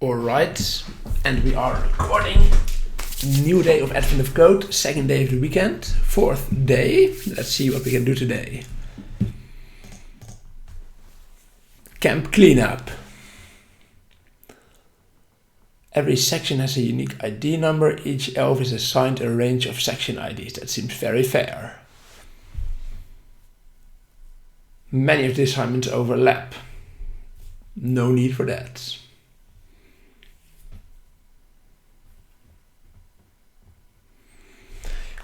Alright, and we are recording. New day of Advent of Code, second day of the weekend, fourth day. Let's see what we can do today. Camp cleanup. Every section has a unique ID number. Each elf is assigned a range of section IDs. That seems very fair. Many of the assignments overlap. No need for that.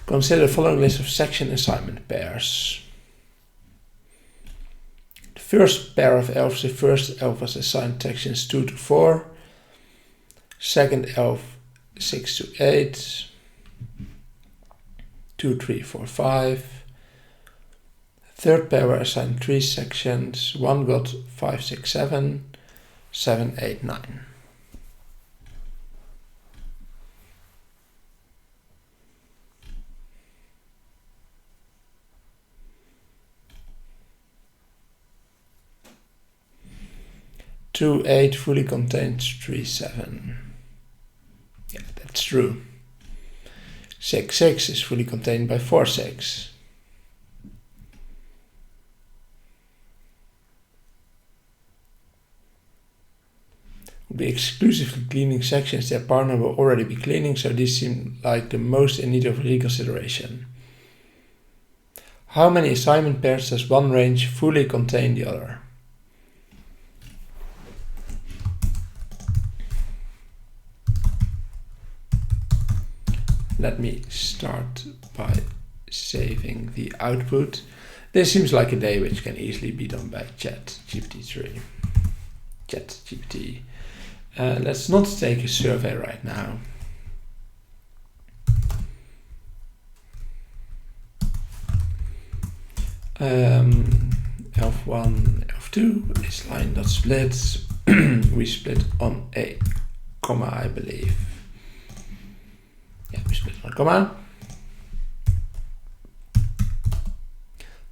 Consider the following list of section assignment pairs. The first pair of elves, the first elf was assigned sections 2 to 4. Second elf 6 to 8. 2, 3, 4, 5. Third pair were assigned 3 sections. One got 5, 6, 7. 7, 8, 9. Two 8 fully contains 3 7. Yeah, that's true. 6 6 is fully contained by 4 6. We'll be exclusively cleaning sections their partner will already be cleaning, so these seem like the most in need of reconsideration. How many assignment pairs does one range fully contain the other? Let me start by saving the output. This seems like a day which can easily be done by ChatGPT. Let's not take a survey right now. Elf1, Elf2 is line.split. We split on a comma, I believe. Yeah, we split on a comma.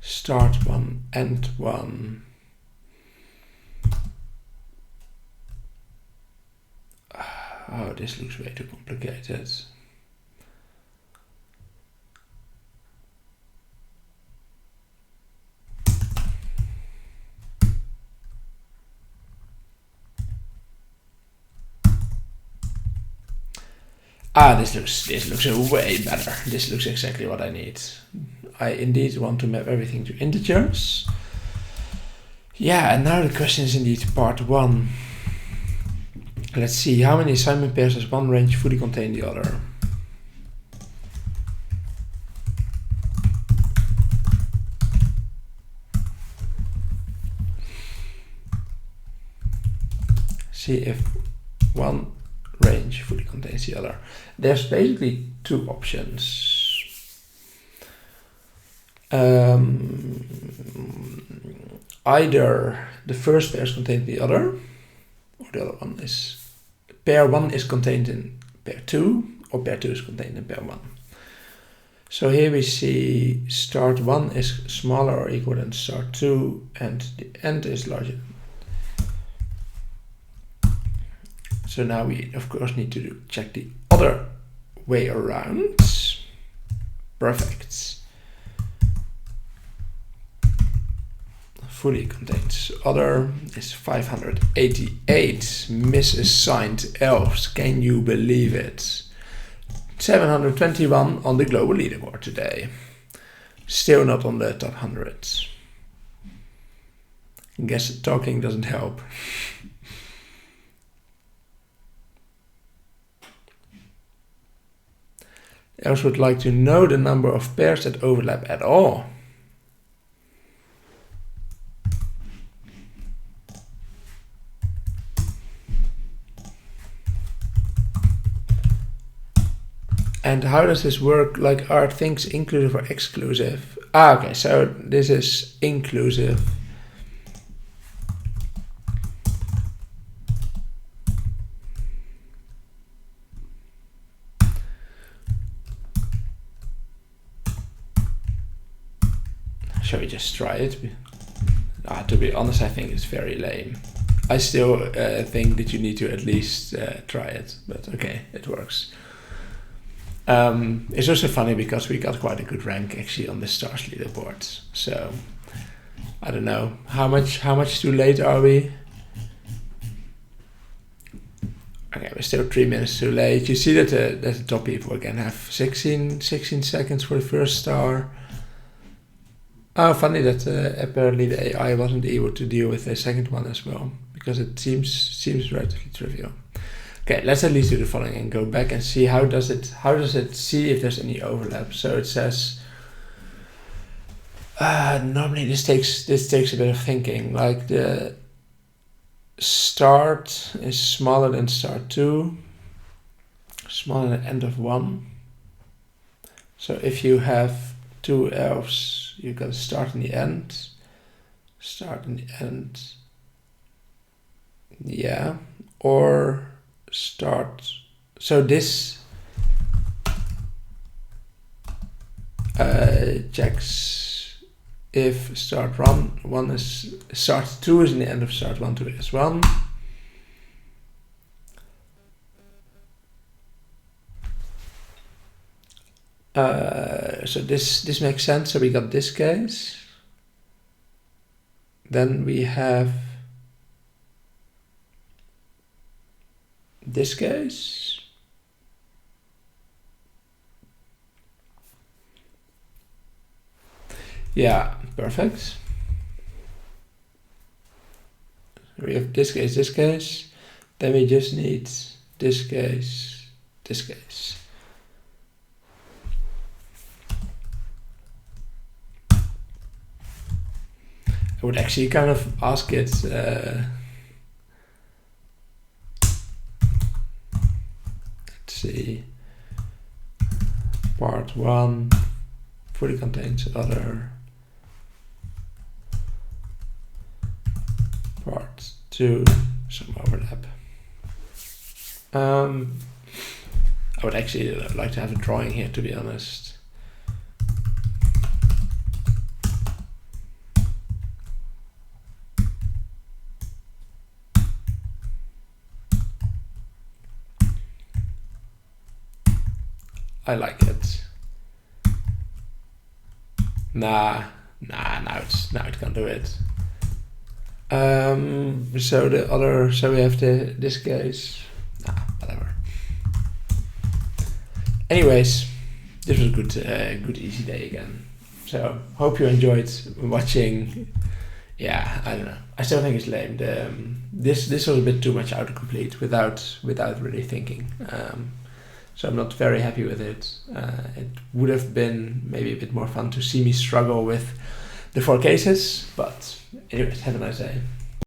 Start 1, end 1. Oh, this looks way too complicated. This looks way better. This looks exactly what I need. I indeed want to map everything to integers. Yeah, and now the question is indeed part 1. Let's see, how many assignment pairs does one range fully contain the other? See if one range fully contains the other. There's basically two options. Either the first pair contains the other, or the other one is pair 1 is contained in pair 2, or pair 2 is contained in pair 1. So here we see start 1 is smaller or equal than start 2, and the end is larger. So now we of course need to check the other way around. Perfect. Fully contains other is 588 misassigned elves. Can you believe it? 721 on the global leaderboard today. Still not on the top 100. Guess talking doesn't help. Elves would like to know the number of pairs that overlap at all. And how does this work? Like, are things inclusive or exclusive? Okay, so this is inclusive. Shall we just try it? To be honest, I think it's very lame. I still think that you need to at least try it, but okay, it works. It's also funny because we got quite a good rank actually on the stars leaderboard. So I don't know how much too late are we? Okay, we're still 3 minutes too late. You see that the top people again have 16 seconds for the first star. Oh, funny that apparently the AI wasn't able to deal with the second one as well, because it seems relatively trivial. Okay, let's at least do the following and go back and see how does it see if there's any overlap. So it says normally this takes a bit of thinking. Like the start is smaller than start 2, smaller than end of 1. So if you have 2 elves, you got to start in the end. Start in the end. Yeah. Or start. So this checks if start 1 is start 2 is in the end of start 1 to S1. So this makes sense. So we got this case. Then we have this case. Yeah, perfect. We have this case. Then we just need this case, this case. I would actually kind of ask it let's see, part 1 fully contains other, part 2 some overlap. I would actually like to have a drawing here, to be honest. I like it. Now it can't do it. So the other, so we have this case. Whatever. Anyways, this was a good easy day again. So hope you enjoyed watching. Yeah, I don't know. I still think it's lame. This was a bit too much autocomplete without really thinking. So I'm not very happy with it. It would have been maybe a bit more fun to see me struggle with the 4 cases, but anyways, have a nice day.